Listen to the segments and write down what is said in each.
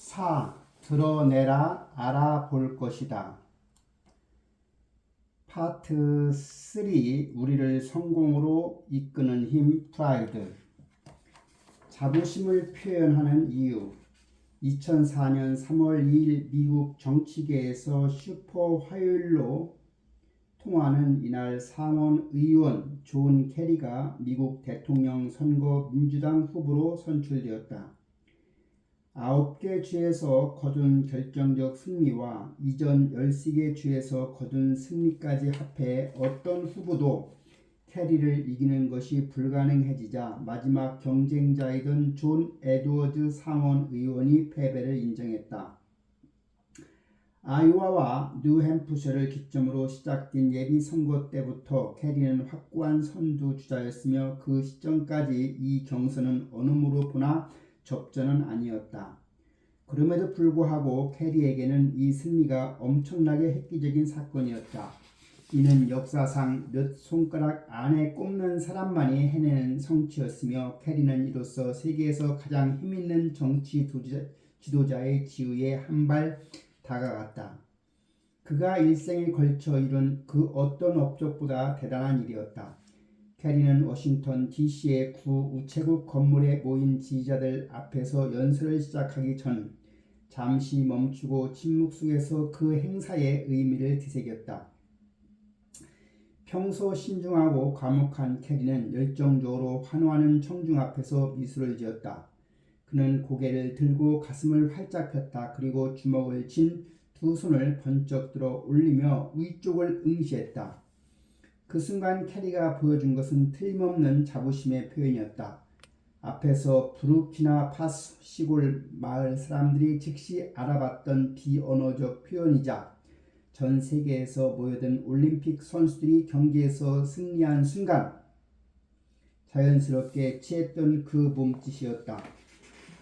4. 드러내라 알아볼 것이다. 파트 3. 우리를 성공으로 이끄는 힘 프라이드. 자부심을 표현하는 이유. 2004년 3월 2일 미국 정치계에서 슈퍼 화요일로 통하는 이날 상원 의원 존 케리가 미국 대통령 선거 민주당 후보로 선출되었다. 9개 주에서 거둔 결정적 승리와 이전 13개 주에서 거둔 승리까지 합해 어떤 후보도 캐리를 이기는 것이 불가능해지자 마지막 경쟁자이던 존 에드워즈 상원 의원이 패배를 인정했다. 아이오와와 뉴햄프셔를 기점으로 시작된 예비 선거 때부터 캐리는 확고한 선두주자였으며 그 시점까지 이 경선은 어느 무로 보나 접전은 아니었다. 그럼에도 불구하고 캐리에게는 이 승리가 엄청나게 획기적인 사건이었다. 이는 역사상 몇 손가락 안에 꼽는 사람만이 해내는 성취였으며 캐리는 이로써 세계에서 가장 힘있는 정치 지도자의 지위에 한 발 다가갔다. 그가 일생에 걸쳐 이룬 그 어떤 업적보다 대단한 일이었다. 캐리는 워싱턴 DC의 구 우체국 건물에 모인 지지자들 앞에서 연설을 시작하기 전 잠시 멈추고 침묵 속에서 그 행사의 의미를 되새겼다. 평소 신중하고 과묵한 캐리는 열정적으로 환호하는 청중 앞에서 미소를 지었다. 그는 고개를 들고 가슴을 활짝 폈다. 그리고 주먹을 쥔 두 손을 번쩍 들어 올리며 위쪽을 응시했다. 그 순간 캐리가 보여준 것은 틀림없는 자부심의 표현이었다. 앞에서 부르키나 파소 시골 마을 사람들이 즉시 알아봤던 비언어적 표현이자 전 세계에서 모여든 올림픽 선수들이 경기에서 승리한 순간 자연스럽게 취했던 그 몸짓이었다.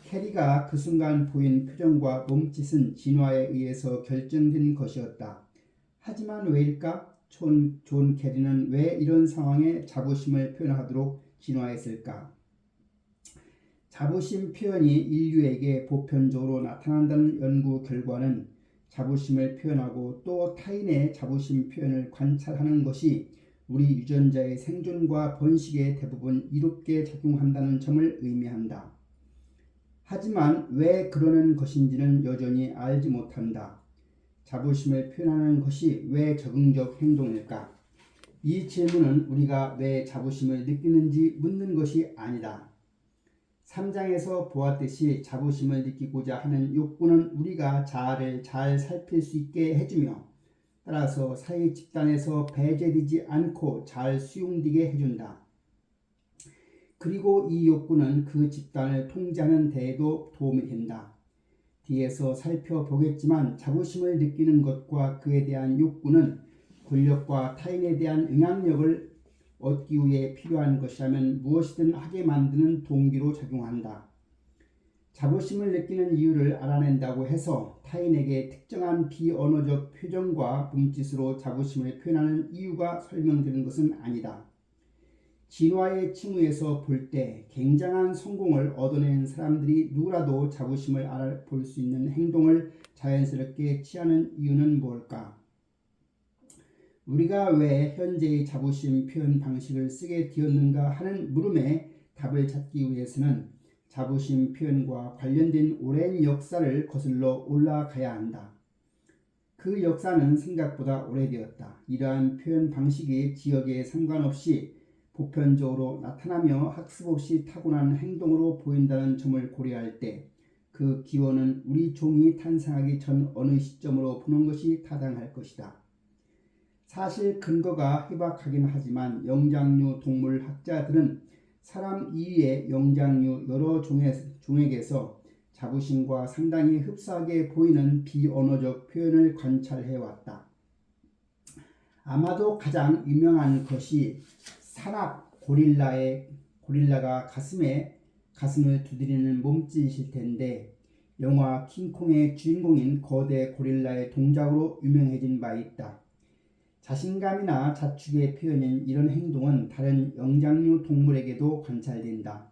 캐리가 그 순간 보인 표정과 몸짓은 진화에 의해서 결정된 것이었다. 하지만 왜일까? 존 캐리는 왜 이런 상황에 자부심을 표현하도록 진화했을까? 자부심 표현이 인류에게 보편적으로 나타난다는 연구 결과는 자부심을 표현하고 또 타인의 자부심 표현을 관찰하는 것이 우리 유전자의 생존과 번식에 대부분 이롭게 작용한다는 점을 의미한다. 하지만 왜 그러는 것인지는 여전히 알지 못한다. 자부심을 표현하는 것이 왜 적응적 행동일까? 이 질문은 우리가 왜 자부심을 느끼는지 묻는 것이 아니다. 3장에서 보았듯이 자부심을 느끼고자 하는 욕구는 우리가 자아를 잘 살필 수 있게 해주며 따라서 사회 집단에서 배제되지 않고 잘 수용되게 해준다. 그리고 이 욕구는 그 집단을 통제하는 데에도 도움이 된다. 뒤에서 살펴보겠지만 자부심을 느끼는 것과 그에 대한 욕구는 권력과 타인에 대한 영향력을 얻기 위해 필요한 것이라면 무엇이든 하게 만드는 동기로 작용한다. 자부심을 느끼는 이유를 알아낸다고 해서 타인에게 특정한 비언어적 표정과 몸짓으로 자부심을 표현하는 이유가 설명되는 것은 아니다. 진화의 층위에서 볼 때 굉장한 성공을 얻어낸 사람들이 누구라도 자부심을 알아볼 수 있는 행동을 자연스럽게 취하는 이유는 뭘까? 우리가 왜 현재의 자부심 표현 방식을 쓰게 되었는가 하는 물음에 답을 찾기 위해서는 자부심 표현과 관련된 오랜 역사를 거슬러 올라가야 한다. 그 역사는 생각보다 오래되었다. 이러한 표현 방식이 지역에 상관없이 보편적으로 나타나며 학습 없이 타고난 행동으로 보인다는 점을 고려할 때 그 기원은 우리 종이 탄생하기 전 어느 시점으로 보는 것이 타당할 것이다. 사실 근거가 희박하긴 하지만 영장류 동물 학자들은 사람 이외의 영장류 여러 종에게서 자부심과 상당히 흡사하게 보이는 비언어적 표현을 관찰해왔다. 아마도 가장 유명한 것이 산악 고릴라가 가슴을 두드리는 몸짓일 텐데 영화 킹콩의 주인공인 거대 고릴라의 동작으로 유명해진 바 있다. 자신감이나 자축의 표현인 이런 행동은 다른 영장류 동물에게도 관찰된다.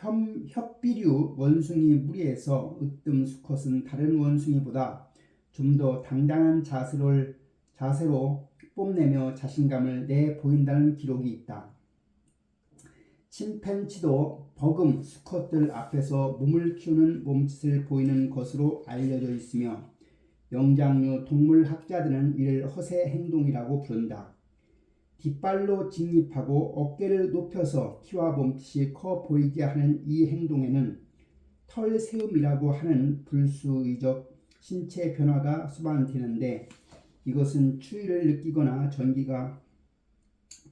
협비류 원숭이 무리에서 으뜸 수컷은 다른 원숭이보다 좀 더 당당한 자세로 뽐내며 자신감을 내보인다는 기록이 있다. 침팬지도 버금 수컷들 앞에서 몸을 키우는 몸짓을 보이는 것으로 알려져 있으며 영장류 동물학자들은 이를 허세 행동이라고 부른다. 뒷발로 직립하고 어깨를 높여서 키와 몸짓이 커 보이게 하는 이 행동에는 털세움이라고 하는 불수의적 신체 변화가 수반되는데 이것은 추위를 느끼거나 전기가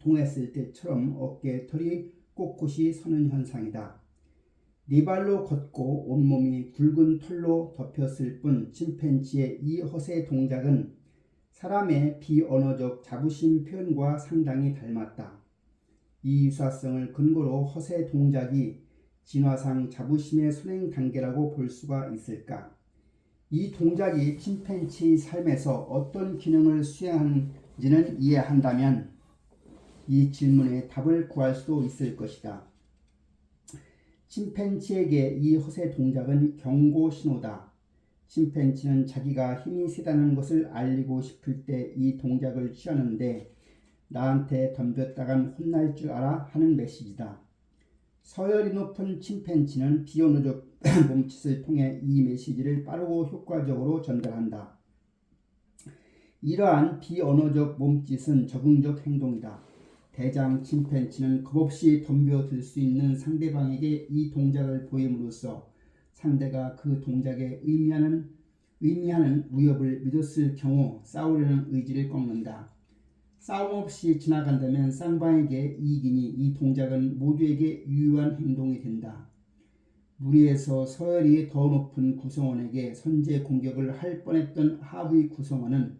통했을 때처럼 어깨 털이 꼿꼿이 서는 현상이다. 네 발로 걷고 온몸이 굵은 털로 덮였을 뿐 침팬지의 이 허세 동작은 사람의 비언어적 자부심 표현과 상당히 닮았다. 이 유사성을 근거로 허세 동작이 진화상 자부심의 선행 단계라고 볼 수가 있을까? 이 동작이 침팬지의 삶에서 어떤 기능을 수행하는지는 이해한다면 이 질문에 답을 구할 수도 있을 것이다. 침팬지에게 이 허세 동작은 경고 신호다. 침팬지는 자기가 힘이 세다는 것을 알리고 싶을 때 이 동작을 취하는데 나한테 덤볐다간 혼날 줄 알아 하는 메시지다. 서열이 높은 침팬지는 비언어적 몸짓을 통해 이 메시지를 빠르고 효과적으로 전달한다. 이러한 비언어적 몸짓은 적응적 행동이다. 대장 침팬지는 겁없이 덤벼들 수 있는 상대방에게 이 동작을 보임으로써 상대가 그 동작에 의미하는 위협을 믿었을 경우 싸우려는 의지를 꺾는다. 싸움 없이 지나간다면 쌍방에게 이익이니 이 동작은 모두에게 유효한 행동이 된다. 무리에서 서열이 더 높은 구성원에게 선제 공격을 할 뻔했던 하위 구성원은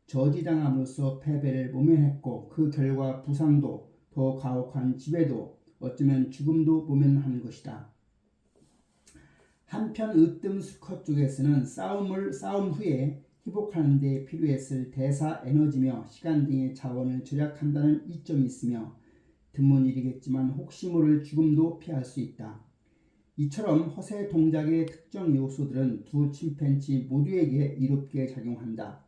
저지당함으로써 패배를 모면했고 그 결과 부상도 더 가혹한 지배도 어쩌면 죽음도 모면한 것이다. 한편 으뜸 수컷 쪽에서는 싸움 후에 회복하는 데 필요했을 대사 에너지며 시간 등의 자원을 절약한다는 이점이 있으며 드문 일이겠지만 혹시 모를 죽음도 피할 수 있다. 이처럼 허세 동작의 특정 요소들은 두 침팬지 모두에게 이롭게 작용한다.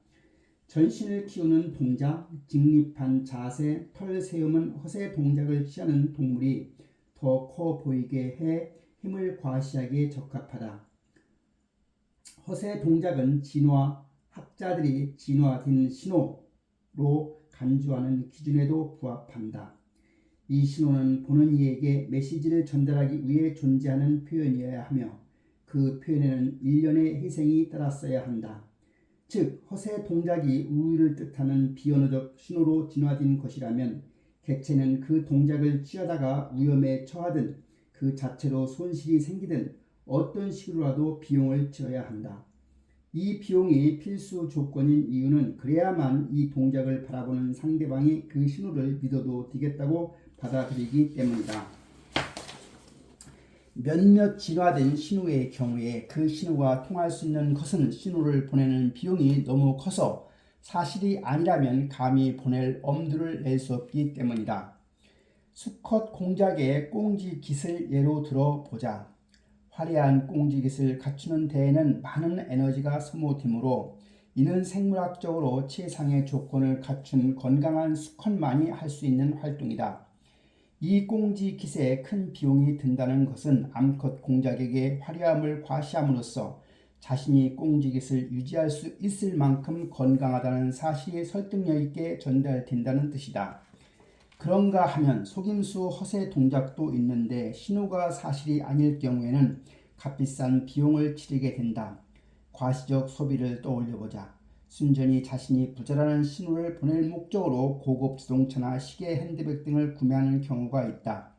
전신을 키우는 동작, 직립한 자세, 털 세움은 허세 동작을 취하는 동물이 더 커 보이게 해 힘을 과시하기에 적합하다. 허세 동작은 학자들이 진화된 신호로 간주하는 기준에도 부합한다. 이 신호는 보는 이에게 메시지를 전달하기 위해 존재하는 표현이어야 하며 그 표현에는 일련의 희생이 따랐어야 한다. 즉 허세 동작이 우위를 뜻하는 비언어적 신호로 진화된 것이라면 개체는 그 동작을 취하다가 위험에 처하든 그 자체로 손실이 생기든 어떤 식으로라도 비용을 지어야 한다. 이 비용이 필수 조건인 이유는 그래야만 이 동작을 바라보는 상대방이 그 신호를 믿어도 되겠다고 받아들이기 때문이다. 몇몇 진화된 신호의 경우에 그 신호가 통할 수 있는 것은 신호를 보내는 비용이 너무 커서 사실이 아니라면 감히 보낼 엄두를 낼 수 없기 때문이다. 수컷 공작의 꽁지깃을 예로 들어보자. 화려한 꽁지깃을 갖추는 데에는 많은 에너지가 소모되므로 이는 생물학적으로 최상의 조건을 갖춘 건강한 수컷만이 할 수 있는 활동이다. 이 꽁지깃에 큰 비용이 든다는 것은 암컷 공작에게 화려함을 과시함으로써 자신이 꽁지깃을 유지할 수 있을 만큼 건강하다는 사실이 설득력 있게 전달된다는 뜻이다. 그런가 하면 속임수 허세 동작도 있는데 신호가 사실이 아닐 경우에는 값비싼 비용을 치르게 된다. 과시적 소비를 떠올려보자. 순전히 자신이 부자라는 신호를 보낼 목적으로 고급 자동차나 시계, 핸드백 등을 구매하는 경우가 있다.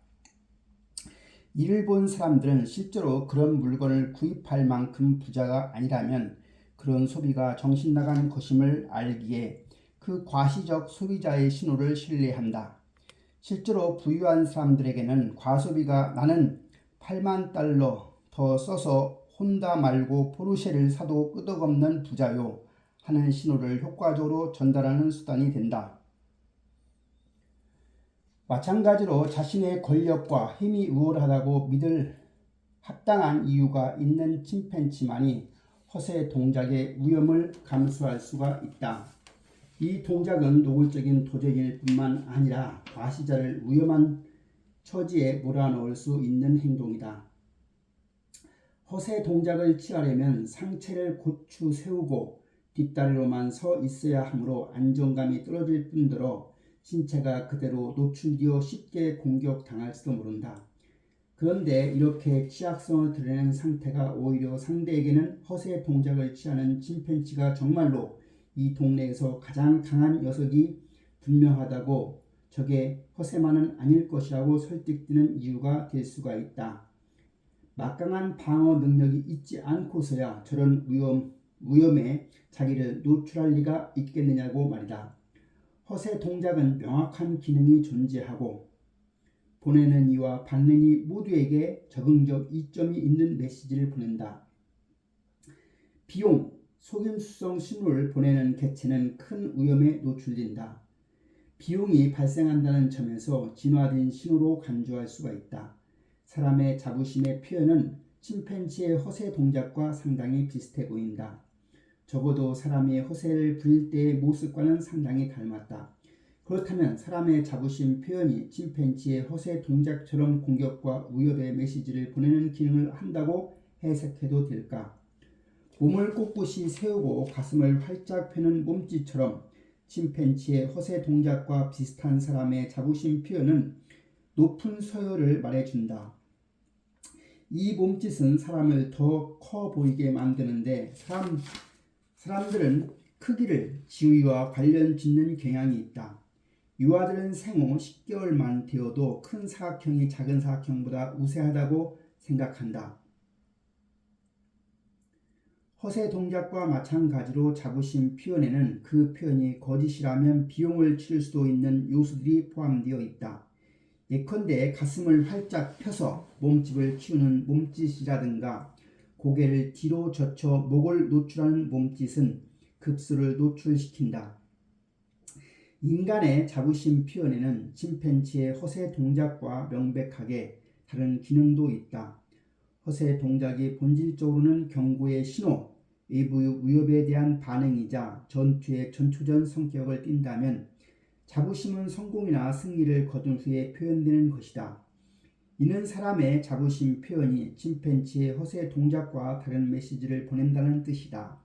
이를 본 사람들은 실제로 그런 물건을 구입할 만큼 부자가 아니라면 그런 소비가 정신나간 것임을 알기에 그 과시적 소비자의 신호를 신뢰한다. 실제로 부유한 사람들에게는 과소비가 나는 $80,000 더 써서 혼다 말고 포르쉐를 사도 끄덕없는 부자요 하는 신호를 효과적으로 전달하는 수단이 된다. 마찬가지로 자신의 권력과 힘이 우월하다고 믿을 합당한 이유가 있는 침팬지만이 허세 동작의 위험을 감수할 수가 있다. 이 동작은 노골적인 도전일 뿐만 아니라 과시자를 위험한 처지에 몰아넣을 수 있는 행동이다. 허세 동작을 취하려면 상체를 고추 세우고 뒷다리로만 서 있어야 하므로 안정감이 떨어질 뿐더러 신체가 그대로 노출되어 쉽게 공격당할지도 모른다. 그런데 이렇게 취약성을 드러내는 상태가 오히려 상대에게는 허세 동작을 취하는 침팬지가 정말로 이 동네에서 가장 강한 녀석이 분명하다고 저게 허세만은 아닐 것이라고 설득되는 이유가 될 수가 있다. 막강한 방어 능력이 있지 않고서야 저런 위험에 자기를 노출할 리가 있겠느냐고 말이다. 허세 동작은 명확한 기능이 존재하고 보내는 이와 받는 이 모두에게 적응적 이점이 있는 메시지를 보낸다. 비용, 속임수성 신호를 보내는 개체는 큰 위험에 노출된다. 비용이 발생한다는 점에서 진화된 신호로 간주할 수가 있다. 사람의 자부심의 표현은 침팬지의 허세 동작과 상당히 비슷해 보인다. 적어도 사람이 허세를 부릴 때의 모습과는 상당히 닮았다. 그렇다면 사람의 자부심 표현이 침팬지의 허세 동작처럼 공격과 위협의 메시지를 보내는 기능을 한다고 해석해도 될까? 몸을 꼿꼿이 세우고 가슴을 활짝 펴는 몸짓처럼 침팬지의 허세 동작과 비슷한 사람의 자부심 표현은 높은 서열을 말해준다. 이 몸짓은 사람을 더 커 보이게 만드는데 사람들은 크기를 지위와 관련 짓는 경향이 있다. 유아들은 생후 10개월만 되어도 큰 사각형이 작은 사각형보다 우세하다고 생각한다. 허세 동작과 마찬가지로 자부심 표현에는 그 표현이 거짓이라면 비용을 치를 수도 있는 요소들이 포함되어 있다. 예컨대 가슴을 활짝 펴서 몸집을 키우는 몸짓이라든가 고개를 뒤로 젖혀 목을 노출하는 몸짓은 급수를 노출시킨다. 인간의 자부심 표현에는 침팬지의 허세 동작과 명백하게 다른 기능도 있다. 허세 동작이 본질적으로는 경고의 신호, 외부 위협에 대한 반응이자 전투의 전초전 성격을 띈다면 자부심은 성공이나 승리를 거둔 후에 표현되는 것이다. 이는 사람의 자부심 표현이 침팬지의 허세 동작과 다른 메시지를 보낸다는 뜻이다.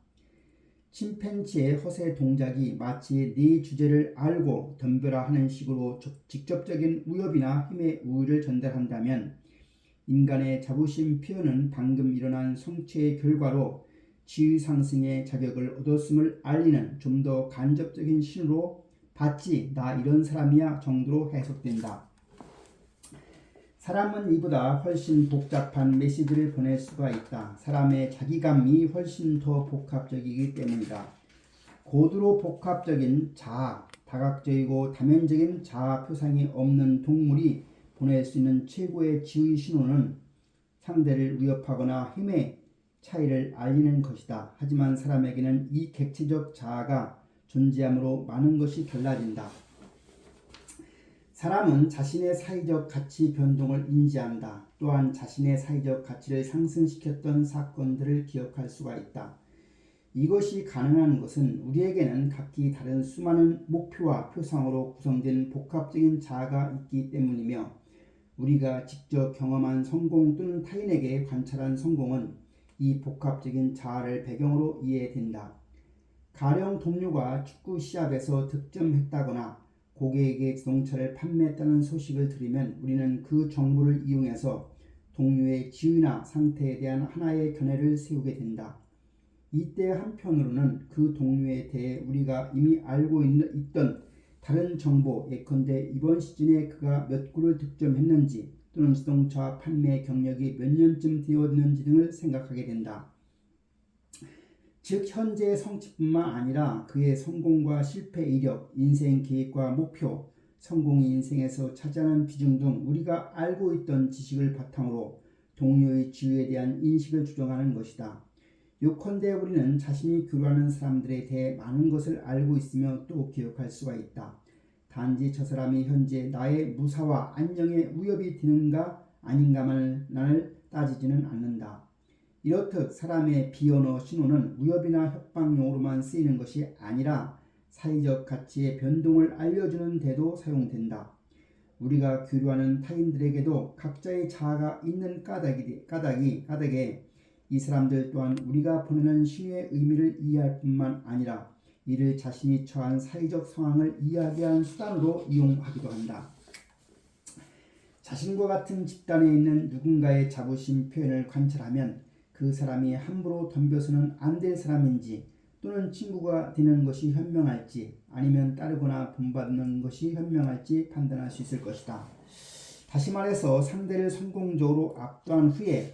침팬지의 허세 동작이 마치 네 주제를 알고 덤벼라 하는 식으로 직접적인 위협이나 힘의 우위를 전달한다면 인간의 자부심 표현은 방금 일어난 성취의 결과로 지위 상승의 자격을 얻었음을 알리는 좀 더 간접적인 신호로 봤지 나 이런 사람이야 정도로 해석된다. 사람은 이보다 훨씬 복잡한 메시지를 보낼 수가 있다. 사람의 자기감이 훨씬 더 복합적이기 때문이다. 고도로 복합적인 자아, 다각적이고 다면적인 자아 표상이 없는 동물이 보낼 수 있는 최고의 지의 신호는 상대를 위협하거나 힘의 차이를 알리는 것이다. 하지만 사람에게는 이 객체적 자아가 존재함으로 많은 것이 달라진다. 사람은 자신의 사회적 가치 변동을 인지한다. 또한 자신의 사회적 가치를 상승시켰던 사건들을 기억할 수가 있다. 이것이 가능한 것은 우리에게는 각기 다른 수많은 목표와 표상으로 구성된 복합적인 자아가 있기 때문이며 우리가 직접 경험한 성공 또는 타인에게 관찰한 성공은 이 복합적인 자아를 배경으로 이해된다. 가령 동료가 축구 시합에서 득점했다거나 고객에게 자동차를 판매했다는 소식을 들으면 우리는 그 정보를 이용해서 동료의 지위나 상태에 대한 하나의 견해를 세우게 된다. 이때 한편으로는 그 동료에 대해 우리가 이미 알고 있던 다른 정보, 예컨대 이번 시즌에 그가 몇 골을 득점했는지 또는 자동차 판매 경력이 몇 년쯤 되었는지 등을 생각하게 된다. 즉 현재의 성취뿐만 아니라 그의 성공과 실패 이력, 인생 계획과 목표, 성공이 인생에서 차지하는 비중 등 우리가 알고 있던 지식을 바탕으로 동료의 지위에 대한 인식을 조정하는 것이다. 요컨대 우리는 자신이 교류하는 사람들에 대해 많은 것을 알고 있으며 또 기억할 수가 있다. 단지 저 사람이 현재 나의 무사와 안녕에 위협이 되는가 아닌가만을 따지지는 않는다. 이렇듯 사람의 비언어 신호는 위협이나 협박용으로만 쓰이는 것이 아니라 사회적 가치의 변동을 알려주는 데도 사용된다. 우리가 교류하는 타인들에게도 각자의 자아가 있는 까닭에 이 사람들 또한 우리가 보내는 신호의 의미를 이해할 뿐만 아니라 이를 자신이 처한 사회적 상황을 이야기하는 수단으로 이용하기도 한다. 자신과 같은 집단에 있는 누군가의 자부심 표현을 관찰하면 그 사람이 함부로 덤벼서는 안 될 사람인지 또는 친구가 되는 것이 현명할지 아니면 따르거나 본받는 것이 현명할지 판단할 수 있을 것이다. 다시 말해서 상대를 성공적으로 압도한 후에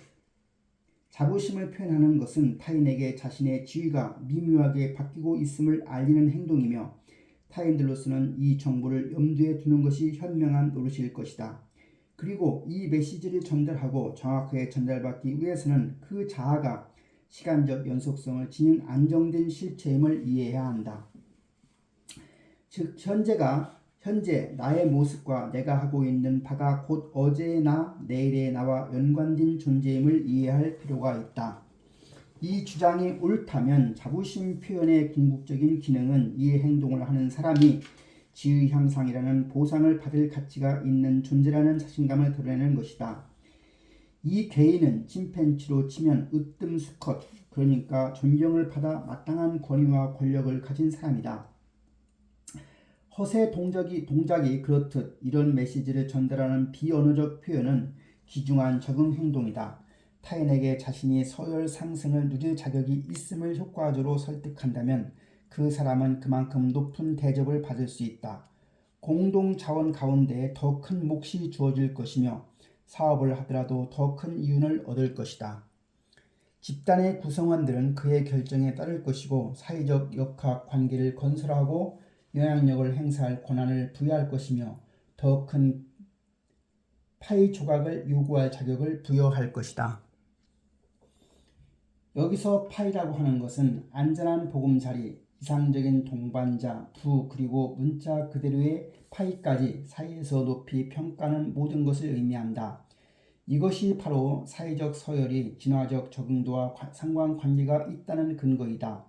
자부심을 표현하는 것은 타인에게 자신의 지위가 미묘하게 바뀌고 있음을 알리는 행동이며 타인들로서는 이 정보를 염두에 두는 것이 현명한 노릇일 것이다. 그리고 이 메시지를 전달하고 정확하게 전달받기 위해서는 그 자아가 시간적 연속성을 지닌 안정된 실체임을 이해해야 한다. 즉 현재 나의 모습과 내가 하고 있는 바가 곧 어제의 나, 내일의 나와 연관된 존재임을 이해할 필요가 있다. 이 주장이 옳다면 자부심 표현의 궁극적인 기능은 이 행동을 하는 사람이 지의 향상이라는 보상을 받을 가치가 있는 존재라는 자신감을 드러내는 것이다. 이 개인은 침팬지로 치면 으뜸 수컷, 그러니까 존경을 받아 마땅한 권위와 권력을 가진 사람이다. 허세 동작이 그렇듯 이런 메시지를 전달하는 비언어적 표현은 귀중한 적응 행동이다. 타인에게 자신이 서열 상승을 누릴 자격이 있음을 효과적으로 설득한다면 그 사람은 그만큼 높은 대접을 받을 수 있다. 공동 자원 가운데 더 큰 몫이 주어질 것이며 사업을 하더라도 더 큰 이윤을 얻을 것이다. 집단의 구성원들은 그의 결정에 따를 것이고 사회적 역학 관계를 건설하고 영향력을 행사할 권한을 부여할 것이며 더 큰 파이 조각을 요구할 자격을 부여할 것이다. 여기서 파이라고 하는 것은 안전한 보금자리, 이상적인 동반자, 부 그리고 문자 그대로의 파이까지 사이에서 높이 평가하는 모든 것을 의미한다. 이것이 바로 사회적 서열이 진화적 적응도와 상관관계가 있다는 근거이다.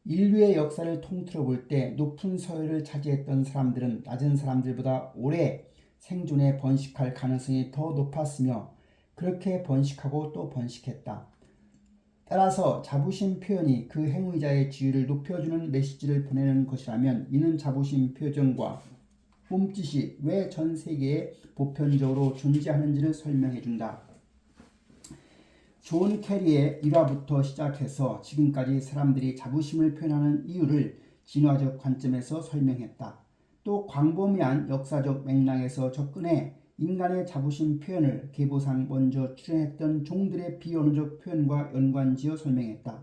인류의 역사를 통틀어 볼 때 높은 서열을 차지했던 사람들은 낮은 사람들보다 오래 생존에 번식할 가능성이 더 높았으며 그렇게 번식하고 또 번식했다. 따라서 자부심 표현이 그 행위자의 지위를 높여주는 메시지를 보내는 것이라면 이는 자부심 표정과 몸짓이 왜 전 세계에 보편적으로 존재하는지를 설명해준다. 존 캐리의 일화부터 시작해서 지금까지 사람들이 자부심을 표현하는 이유를 진화적 관점에서 설명했다. 또 광범위한 역사적 맥락에서 접근해 인간의 자부심 표현을 계보상 먼저 출현했던 종들의 비언어적 표현과 연관지어 설명했다.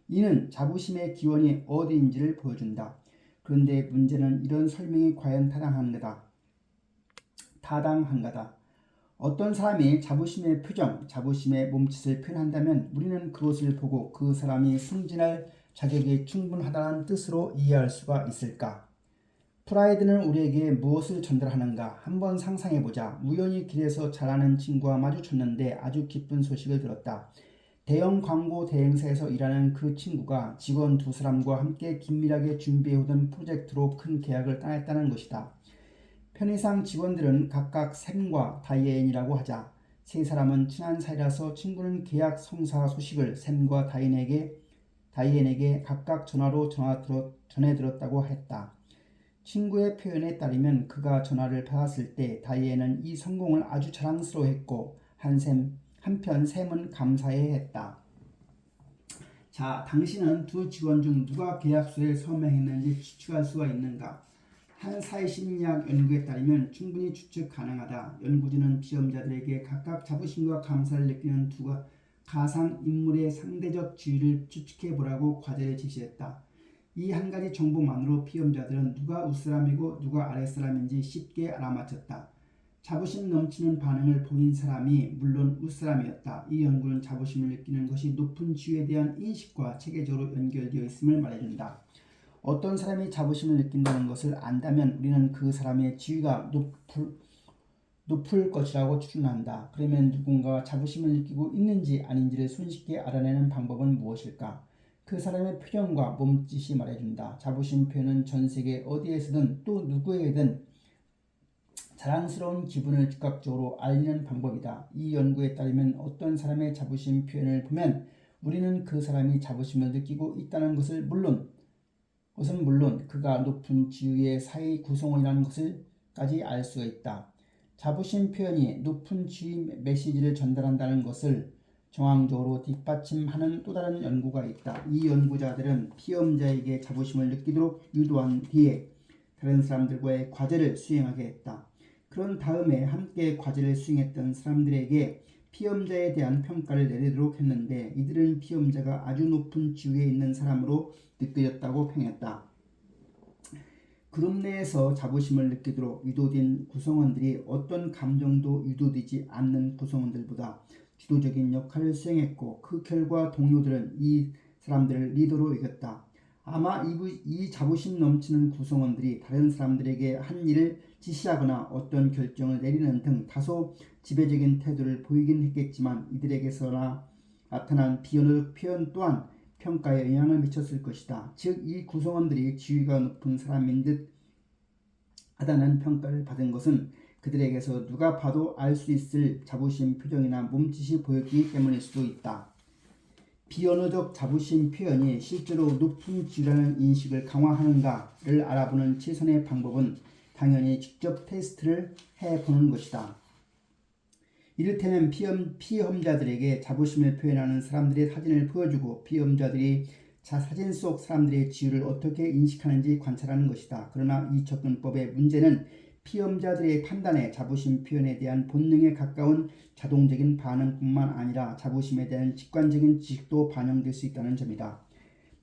이는 자부심의 기원이 어디인지를 보여준다. 그런데 문제는 이런 설명이 과연 타당한가다. 어떤 사람이 자부심의 표정, 자부심의 몸짓을 표현한다면 우리는 그것을 보고 그 사람이 승진할 자격이 충분하다는 뜻으로 이해할 수가 있을까? 프라이드는 우리에게 무엇을 전달하는가? 한번 상상해보자. 우연히 길에서 잘 아는 친구와 마주쳤는데 아주 기쁜 소식을 들었다. 대형 광고 대행사에서 일하는 그 친구가 직원 2사람과 함께 긴밀하게 준비해오던 프로젝트로 큰 계약을 따냈다는 것이다. 편의상 직원들은 각각 샘과 다이앤이라고 하자. 3사람은 친한 사이라서 친구는 계약 성사 소식을 샘과 다이앤에게 각각 전화로 전해 들었다고 했다. 친구의 표현에 따르면 그가 전화를 받았을 때 다이앤은 이 성공을 아주 자랑스러워했고 한편 샘은 감사해했다. 자, 당신은 2 직원 중 누가 계약서에 서명했는지 추측할 수가 있는가? 한 사회심리학 연구에 따르면 충분히 추측 가능하다. 연구진은 시험자들에게 각각 자부심과 감사를 느끼는 2 가상 인물의 상대적 지위를 추측해보라고 과제를 제시했다. 이 한 가지 정보만으로 시험자들은 누가 윗사람이고 누가 아랫사람인지 쉽게 알아맞혔다. 자부심 넘치는 반응을 보인 사람이 물론 윗사람이었다. 이 연구는 자부심을 느끼는 것이 높은 지위에 대한 인식과 체계적으로 연결되어 있음을 말해준다. 어떤 사람이 자부심을 느낀다는 것을 안다면 우리는 그 사람의 지위가 높을 것이라고 추론한다. 그러면 누군가가 자부심을 느끼고 있는지 아닌지를 손쉽게 알아내는 방법은 무엇일까? 그 사람의 표정과 몸짓이 말해준다. 자부심 표현은 전 세계 어디에서든 또 누구에게든 자랑스러운 기분을 즉각적으로 알리는 방법이다. 이 연구에 따르면 어떤 사람의 자부심 표현을 보면 우리는 그 사람이 자부심을 느끼고 있다는 것은 물론 그가 높은 지위의 사회 구성원이라는 것을까지 알 수가 있다. 자부심 표현이 높은 지위 메시지를 전달한다는 것을 정황적으로 뒷받침하는 또 다른 연구가 있다. 이 연구자들은 피험자에게 자부심을 느끼도록 유도한 뒤에 다른 사람들과의 과제를 수행하게 했다. 그런 다음에 함께 과제를 수행했던 사람들에게 피험자에 대한 평가를 내리도록 했는데 이들은 피험자가 아주 높은 지위에 있는 사람으로 느껴졌다고 평했다. 그룹 내에서 자부심을 느끼도록 유도된 구성원들이 어떤 감정도 유도되지 않는 구성원들보다 주도적인 역할을 수행했고 그 결과 동료들은 이 사람들을 리더로 여겼다. 아마 이 자부심 넘치는 구성원들이 다른 사람들에게 한 일을 지시하거나 어떤 결정을 내리는 등 다소 지배적인 태도를 보이긴 했겠지만 이들에게서 나타난 비언어적 표현 또한 평가에 영향을 미쳤을 것이다. 즉 이 구성원들이 지위가 높은 사람인 듯 하다는 평가를 받은 것은 그들에게서 누가 봐도 알 수 있을 자부심 표정이나 몸짓이 보였기 때문일 수도 있다. 비언어적 자부심 표현이 실제로 높은 지위라는 인식을 강화하는가를 알아보는 최선의 방법은 당연히 직접 테스트를 해보는 것이다. 이를테면 피험자들에게 자부심을 표현하는 사람들의 사진을 보여주고 피험자들이 사진 속 사람들의 지위를 어떻게 인식하는지 관찰하는 것이다. 그러나 이 접근법의 문제는 피험자들의 판단에 자부심 표현에 대한 본능에 가까운 자동적인 반응뿐만 아니라 자부심에 대한 직관적인 지식도 반영될 수 있다는 점이다.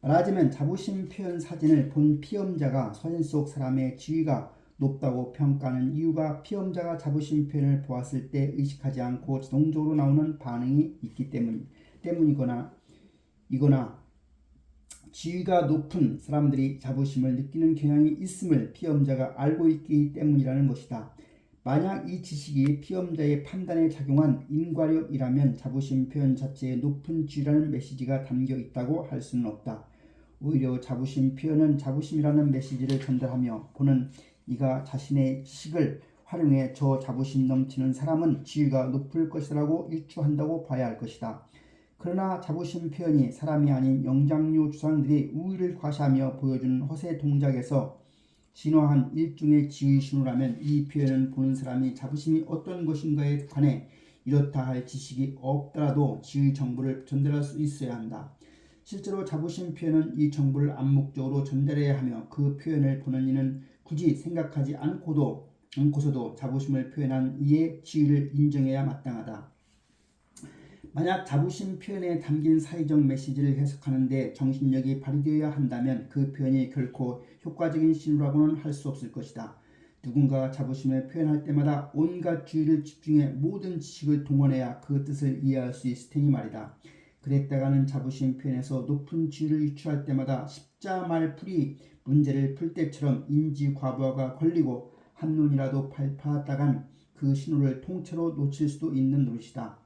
말하자면 자부심 표현 사진을 본 피험자가 사진 속 사람의 지위가 높다고 평가하는 이유가 피험자가 자부심 표현을 보았을 때 의식하지 않고 자동적으로 나오는 반응이 있기 때문이거나 지위가 높은 사람들이 자부심을 느끼는 경향이 있음을 피험자가 알고 있기 때문이라는 것이다. 만약 이 지식이 피험자의 판단에 작용한 인과력이라면 자부심 표현 자체에 높은 지위라는 메시지가 담겨 있다고 할 수는 없다. 오히려 자부심 표현은 자부심이라는 메시지를 전달하며 보는 이가 자신의 지식을 활용해 저 자부심 넘치는 사람은 지위가 높을 것이라고 유추한다고 봐야 할 것이다. 그러나 자부심 표현이 사람이 아닌 영장류 주상들이 우위를 과시하며 보여주는 허세 동작에서 진화한 일종의 지위 신호라면 이 표현은 보는 사람이 자부심이 어떤 것인가에 관해 이렇다 할 지식이 없더라도 지위 정보를 전달할 수 있어야 한다. 실제로 자부심 표현은 이 정보를 암묵적으로 전달해야 하며 그 표현을 보는 이는 굳이 생각하지 않고서도 자부심을 표현한 이의 지위를 인정해야 마땅하다. 만약 자부심 표현에 담긴 사회적 메시지를 해석하는 데 정신력이 발휘되어야 한다면 그 표현이 결코 효과적인 신호라고는 할 수 없을 것이다. 누군가가 자부심을 표현할 때마다 온갖 주의를 집중해 모든 지식을 동원해야 그 뜻을 이해할 수 있을 테니 말이다. 그랬다가는 자부심 표현에서 높은 지위를 유추할 때마다 십자말풀이 문제를 풀 때처럼 인지과부하가 걸리고 한눈이라도 밟았다간 그 신호를 통째로 놓칠 수도 있는 노릇이다.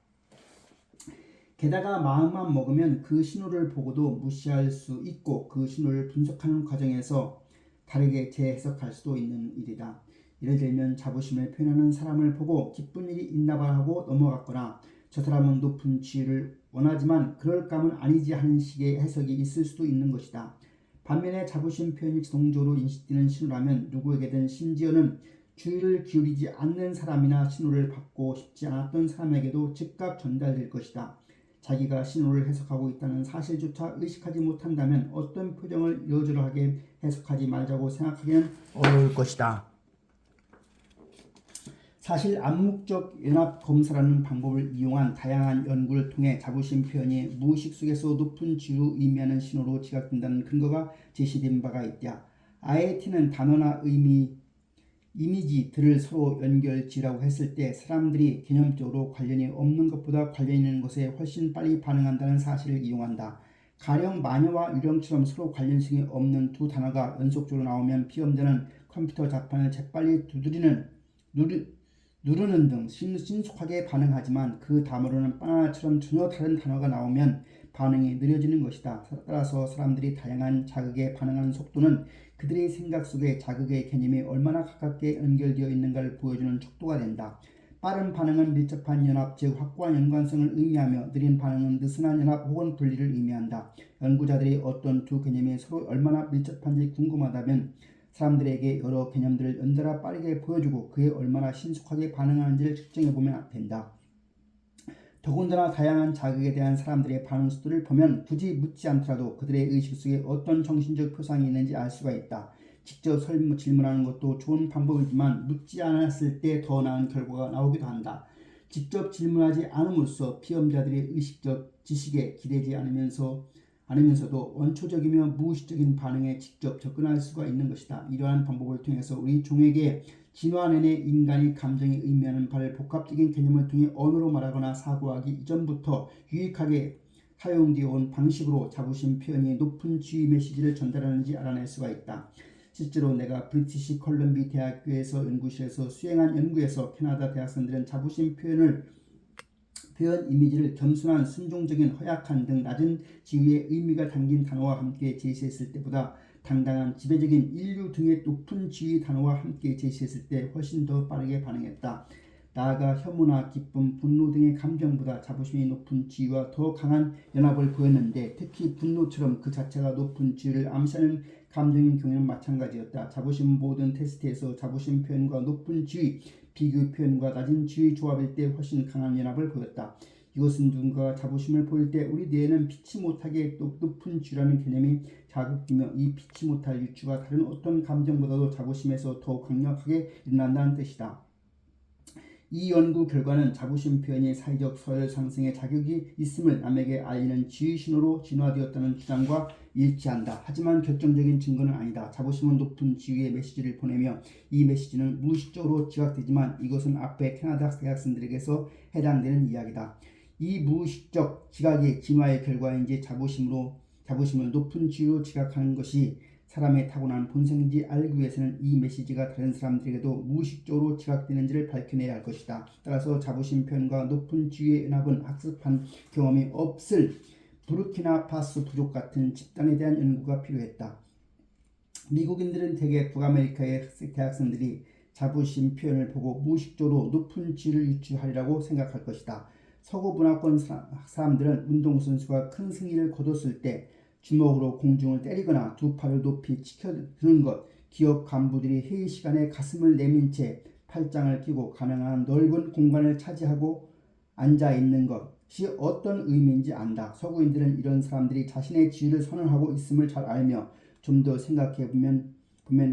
게다가 마음만 먹으면 그 신호를 보고도 무시할 수 있고 그 신호를 분석하는 과정에서 다르게 재해석할 수도 있는 일이다. 예를 들면 자부심을 표현하는 사람을 보고 기쁜 일이 있나봐 하고 넘어갔거나 저 사람은 높은 지위를 원하지만 그럴 감은 아니지 하는 식의 해석이 있을 수도 있는 것이다. 반면에 자부심 표현이 자동적으로 인식되는 신호라면 누구에게든 심지어는 주의를 기울이지 않는 사람이나 신호를 받고 싶지 않았던 사람에게도 즉각 전달될 것이다. 자기가 신호를 해석하고 있다는 사실조차 의식하지 못한다면 어떤 표정을 여주하게 해석하지 말자고 생각하기는 어려울 것이다. 사실 암묵적 연합 검사라는 방법을 이용한 다양한 연구를 통해 자부심 표현이 무의식 속에서 높은 지위를 의미하는 신호로 지각된다는 근거가 제시된 바가 있다. IIT는 단어나 이미지들을 서로 연결지으라고 했을 때 사람들이 개념적으로 관련이 없는 것보다 관련 있는 것에 훨씬 빨리 반응한다는 사실을 이용한다. 가령 마녀와 유령처럼 서로 관련성이 없는 두 단어가 연속적으로 나오면 피험자는 컴퓨터 자판을 재빨리 누르는 등 신속하게 반응하지만 그 다음으로는 바나나처럼 전혀 다른 단어가 나오면 반응이 느려지는 것이다. 따라서 사람들이 다양한 자극에 반응하는 속도는 그들의 생각 속에 자극의 개념이 얼마나 가깝게 연결되어 있는가를 보여주는 척도가 된다. 빠른 반응은 밀접한 연합, 즉 확고한 연관성을 의미하며 느린 반응은 느슨한 연합 혹은 분리를 의미한다. 연구자들이 어떤 두 개념이 서로 얼마나 밀접한지 궁금하다면 사람들에게 여러 개념들을 연달아 빠르게 보여주고 그에 얼마나 신속하게 반응하는지를 측정해보면 된다. 더군다나 다양한 자극에 대한 사람들의 반응 속도를 보면 굳이 묻지 않더라도 그들의 의식 속에 어떤 정신적 표상이 있는지 알 수가 있다. 직접 질문하는 것도 좋은 방법이지만 묻지 않았을 때 더 나은 결과가 나오기도 한다. 직접 질문하지 않음으로써 피험자들의 의식적 지식에 기대지 않으면서도 원초적이며 무의식적인 반응에 직접 접근할 수가 있는 것이다. 이러한 방법을 통해서 우리 종에게 진화 내내 인간이 감정이 의미하는 바를 복합적인 개념을 통해 언어로 말하거나 사고하기 이전부터 유익하게 사용되어 온 방식으로 자부심 표현이 높은 지위 메시지를 전달하는지 알아낼 수가 있다. 실제로 내가 브리티시 컬럼비 대학교에서 연구실에서 수행한 연구에서 캐나다 대학생들은 자부심 표현 이미지를 겸손한, 순종적인, 허약한 등 낮은 지위의 의미가 담긴 단어와 함께 제시했을 때보다 당당한, 지배적인, 인류 등의 높은 지위 단어와 함께 제시했을 때 훨씬 더 빠르게 반응했다. 나아가 혐오나 기쁨, 분노 등의 감정보다 자부심이 높은 지위와 더 강한 연합을 보였는데 특히 분노처럼 그 자체가 높은 지위를 암시하는 감정인 경우에는 마찬가지였다. 자부심 모든 테스트에서 자부심 표현과 높은 지위, 비교 표현과 낮은 지위 조합일 때 훨씬 강한 연합을 보였다. 이것은 누군가가 자부심을 보일 때 우리 뇌에는 피치 못하게 높은 지위라는 개념이 자극되며 이 피치 못할 유추가 다른 어떤 감정보다도 자부심에서 더 강력하게 일어난다는 뜻이다. 이 연구 결과는 자부심 표현이 사회적 서열 상승의 자격이 있음을 남에게 알리는 지위 신호로 진화되었다는 주장과 일치한다. 하지만 결정적인 증거는 아니다. 자부심은 높은 지위의 메시지를 보내며 이 메시지는 무의식적으로 지각되지만 이것은 앞에 캐나다 대학생들에게서 해당되는 이야기다. 이 무의식적 지각이 진화의 결과인지 자부심을 높은 지위로 지각하는 것이 사람의 타고난 본성인지 알기 위해서는 이 메시지가 다른 사람들에게도 무의식적으로 지각되는지를 밝혀내야 할 것이다. 따라서 자부심 표현과 높은 지위의 연합은 학습한 경험이 없을 부르키나파소 부족 같은 집단에 대한 연구가 필요했다. 미국인들은 대개 북아메리카의 대학생들이 자부심 표현을 보고 무의식적으로 높은 지위를 유추하리라고 생각할 것이다. 서구 문화권 사람들은 운동선수가 큰 승리를 거뒀을 때 주먹으로 공중을 때리거나 두 팔을 높이 치켜드는 것, 기업 간부들이 회의 시간에 가슴을 내민 채 팔짱을 끼고 가능한 넓은 공간을 차지하고 앉아있는 것이 어떤 의미인지 안다. 서구인들은 이런 사람들이 자신의 지위를 선언하고 있음을 잘 알며 좀 더 생각해보면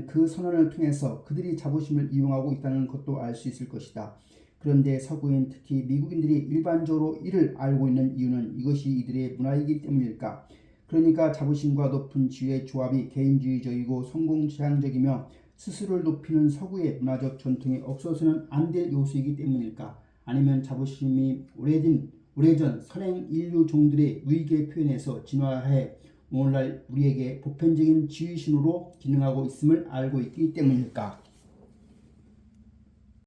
그 선언을 통해서 그들이 자부심을 이용하고 있다는 것도 알 수 있을 것이다. 그런데 서구인, 특히 미국인들이 일반적으로 이를 알고 있는 이유는 이것이 이들의 문화이기 때문일까? 그러니까 자부심과 높은 지위의 조합이 개인주의적이고 성공지향적이며 스스로를 높이는 서구의 문화적 전통이 없어서는 안 될 요소이기 때문일까? 아니면 자부심이 오래전 선행 인류 종들의 위계 표현에서 진화해 오늘날 우리에게 보편적인 지위 신호로 기능하고 있음을 알고 있기 때문일까?